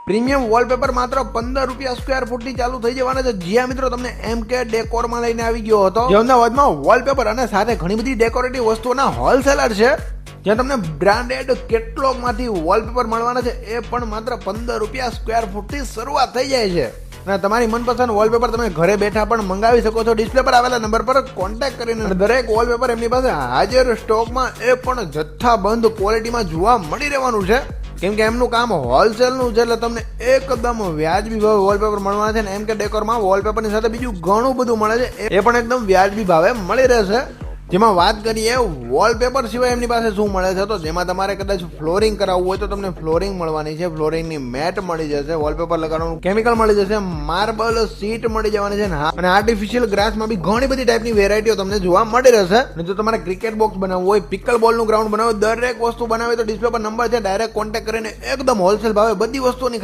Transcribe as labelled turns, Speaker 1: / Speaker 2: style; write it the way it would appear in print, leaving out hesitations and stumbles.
Speaker 1: Premium wallpaper માત્ર 15 રૂપિયા square ફૂટથી ચાલુ થઈ જવાના છે. જ્યાં મિત્રો તમને MK ડેકોરમાં લઈને આવી ગયો હતો, જે અમદાવાદમાં વોલપેપર અને સાથે ઘણી બધી ડેકોરેટિવ વસ્તુઓના હોલસેલર છે. જ્યાં તમને બ્રાન્ડેડ કેટલોગમાંથી વોલપેપર મળવાના છે, એ પણ માત્ર 15 રૂપિયા સ્ક્વેર ફૂટથી શરૂઆત થઈ જાય છે. અને તમારી મનપસંદ વોલપેપર તમે ઘરે બેઠા પણ મંગાવી શકો છો. ડિસ્પ્લે પર આવેલા નંબર પર કોન્ટેક્ટ કરીને દરેક વોલપેપર એમની પાસે હાજર સ્ટોકમાં, એ પણ જથ્થાબંધ ક્વોલિટીમાં જોવા મળી રહેવાનું છે. કેમ કે એમનું કામ હોલસેલનું છે, એટલે તમને એકદમ વ્યાજબી ભાવે વોલપેપર મળવાના છે. ને MK ડેકોરમાં વોલપેપરની સાથે બીજું ઘણું બધું મળે છે, એ પણ એકદમ વ્યાજબી ભાવે મળી રહેશે. જેમાં વાત કરીએ વોલપેપર સિવાય એમની પાસે શું મળે છે, તો જેમાં તમારે કદાચ ફ્લોરિંગ કરાવવું હોય તો તમને ફ્લોરિંગ મળવાની છે. ફ્લોરિંગની મેટ મળી જશે, વોલપેપર લગાડવાનું કેમિકલ મળી જશે, માર્બલ સીટ મળી જવાની છે. અને આર્ટિફિશિયલ ગ્રાસમાં બી ઘણી બધી ટાઈપની વેરાયટીઓ તમને જોવા મળી રહેશે. અને જો તમારે ક્રિકેટ બોક્સ બનાવવું હોય, પિકલ બોલનું ગ્રાઉન્ડ બનાવવું, દરેક વસ્તુ બનાવે તો ડિસ્પ્લે પર નંબર છે, ડાયરેક્ટ કોન્ટેક્ટ કરીને એકદમ હોલસેલ ભાવે બધી વસ્તુઓની